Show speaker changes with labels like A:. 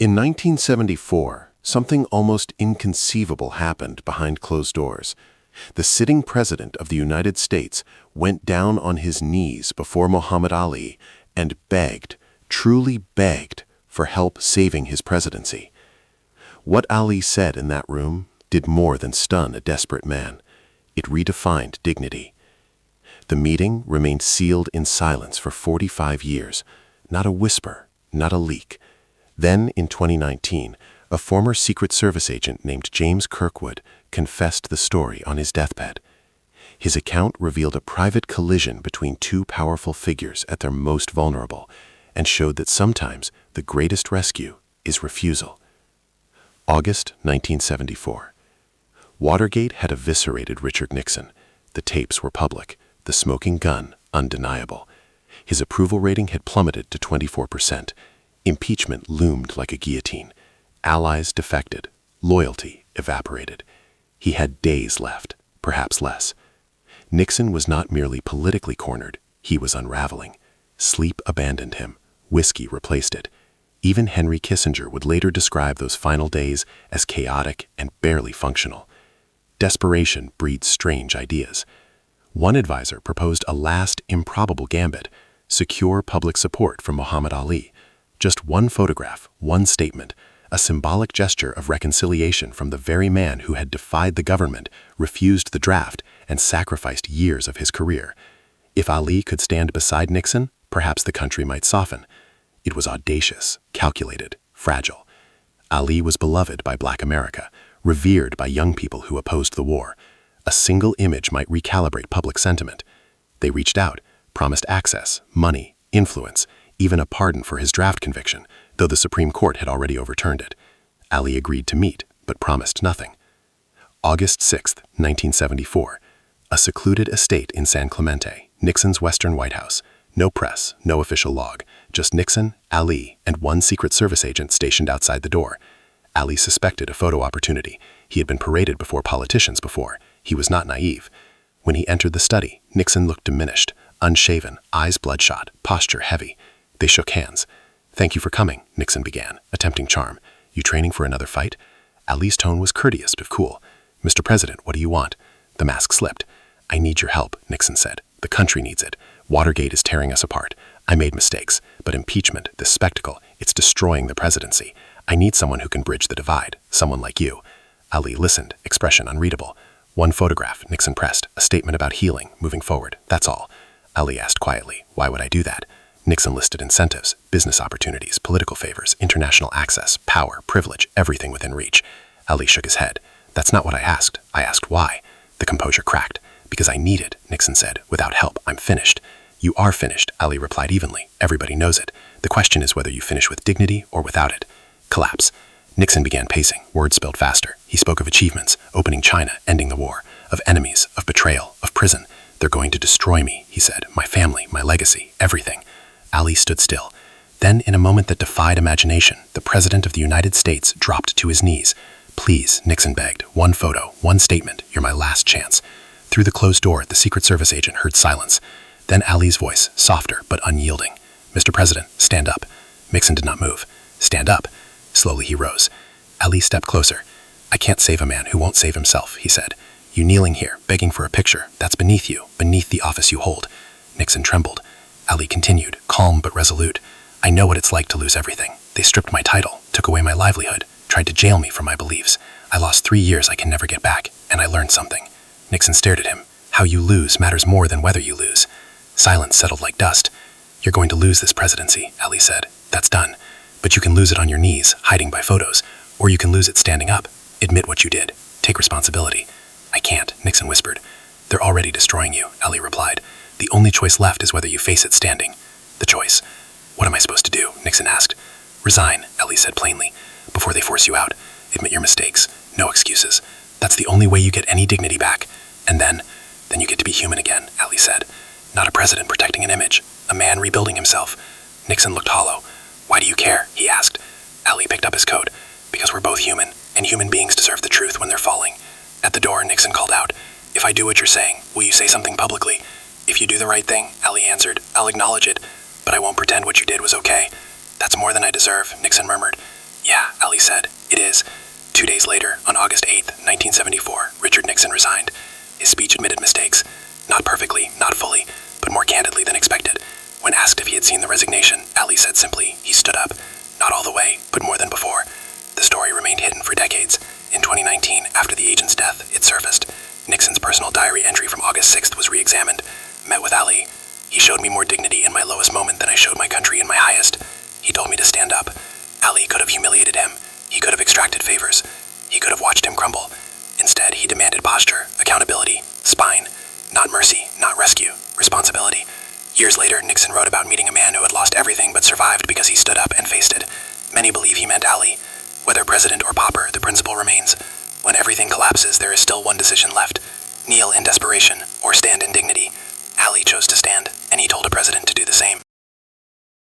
A: In 1974, something almost inconceivable happened behind closed doors. The sitting president of the United States went down on his knees before Muhammad Ali and begged, truly begged, for help saving his presidency. What Ali said in that room did more than stun a desperate man. It redefined dignity. The meeting remained sealed in silence for 45 years. Not a whisper, not a leak. Then, in 2019, a former Secret Service agent named James Kirkwood confessed the story on his deathbed. His account revealed a private collision between two powerful figures at their most vulnerable and showed that sometimes the greatest rescue is refusal. August 1974. Watergate had eviscerated Richard Nixon. The tapes were public, the smoking gun undeniable. His approval rating had plummeted to 24%. Impeachment loomed like a guillotine. Allies defected. Loyalty evaporated. He had days left, perhaps less. Nixon was not merely politically cornered, he was unraveling. Sleep abandoned him. Whiskey replaced it. Even Henry Kissinger would later describe those final days as chaotic and barely functional. Desperation breeds strange ideas. One advisor proposed a last improbable gambit: secure public support from Muhammad Ali. Just one photograph, one statement, a symbolic gesture of reconciliation from the very man who had defied the government, refused the draft, and sacrificed years of his career. If Ali could stand beside Nixon, perhaps the country might soften. It was audacious, calculated, fragile. Ali was beloved by Black America, revered by young people who opposed the war. A single image might recalibrate public sentiment. They reached out, promised access, money, influence, even a pardon for his draft conviction, though the Supreme Court had already overturned it. Ali agreed to meet, but promised nothing. August 6, 1974. A secluded estate in San Clemente, Nixon's Western White House. No press, no official log, just Nixon, Ali, and one Secret Service agent stationed outside the door. Ali suspected a photo opportunity. He had been paraded before politicians before. He was not naive. When he entered the study, Nixon looked diminished, unshaven, eyes bloodshot, posture heavy. They shook hands. "Thank you for coming," Nixon began, attempting charm. "You training for another fight?" Ali's tone was courteous but cool. "Mr. President, what do you want?" The mask slipped. "I need your help," Nixon said. "The country needs it. Watergate is tearing us apart. I made mistakes, but impeachment, this spectacle, it's destroying the presidency. I need someone who can bridge the divide, someone like you." Ali listened, expression unreadable. "One photograph," Nixon pressed, "a statement about healing, moving forward, that's all." Ali asked quietly, "Why would I do that?" Nixon listed incentives, business opportunities, political favors, international access, power, privilege, everything within reach. Ali shook his head. "That's not what I asked. I asked why." The composure cracked. "Because I need it," Nixon said. "Without help, I'm finished." "You are finished," Ali replied evenly. "Everybody knows it. The question is whether you finish with dignity or without it." Collapse. Nixon began pacing, words spilled faster. He spoke of achievements, opening China, ending the war, of enemies, of betrayal, of prison. "They're going to destroy me," he said. "My family, my legacy, everything." Ali stood still. Then, in a moment that defied imagination, the President of the United States dropped to his knees. "Please," Nixon begged, "one photo, one statement. You're my last chance." Through the closed door, the Secret Service agent heard silence. Then Ali's voice, softer but unyielding. "Mr. President, stand up." Nixon did not move. "Stand up." Slowly he rose. Ali stepped closer. "I can't save a man who won't save himself," he said. "You kneeling here, begging for a picture, that's beneath you, beneath the office you hold." Nixon trembled. Ali continued, calm but resolute. "I know what it's like to lose everything. They stripped my title, took away my livelihood, tried to jail me for my beliefs. I lost 3 years I can never get back, and I learned something." Nixon stared at him. "How you lose matters more than whether you lose." Silence settled like dust. "You're going to lose this presidency," Ali said. "That's done. But you can lose it on your knees, hiding by photos, or you can lose it standing up. Admit what you did. Take responsibility." "I can't," Nixon whispered. "They're already destroying you," Ali replied. "The only choice left is whether you face it standing." "The choice." "What am I supposed to do?" Nixon asked. "Resign," Ali said plainly, "before they force you out. Admit your mistakes. No excuses. That's the only way you get any dignity back. And then you get to be human again," Ali said. "Not a president protecting an image. A man rebuilding himself." Nixon looked hollow. "Why do you care?" he asked. Ali picked up his coat. "Because we're both human, and human beings deserve the truth when they're falling." At the door, Nixon called out, "If I do what you're saying, will you say something publicly?" "If you do the right thing," Ali answered, "I'll acknowledge it, but I won't pretend what you did was okay." "That's more than I deserve," Nixon murmured. "Yeah,
B: Ali said, "It is." 2 days later, on August 8, 1974, Richard Nixon resigned. His speech admitted mistakes. Not perfectly, not fully, but more candidly than expected. When asked if he had seen the resignation, Ali said simply, he stood up. Not all the way, but more than before. The story remained hidden for decades. In 2019, after the agent's death, it surfaced. Nixon's personal diary entry from August 6th was re-examined. Met with Ali. "He showed me more dignity in my lowest moment than I showed my country in my highest. He told me to stand up. Ali could have humiliated him. He could have extracted favors. He could have watched him crumble. Instead, he demanded posture, accountability, spine. Not mercy, not rescue, responsibility." Years later, Nixon wrote about meeting a man who had lost everything but survived because he stood up and faced it. Many believe he meant Ali. Whether president or pauper, the principle remains. When everything collapses, there is still one decision left. Kneel in desperation or stand in dignity. Ali chose to stand, and he told a president to do the same.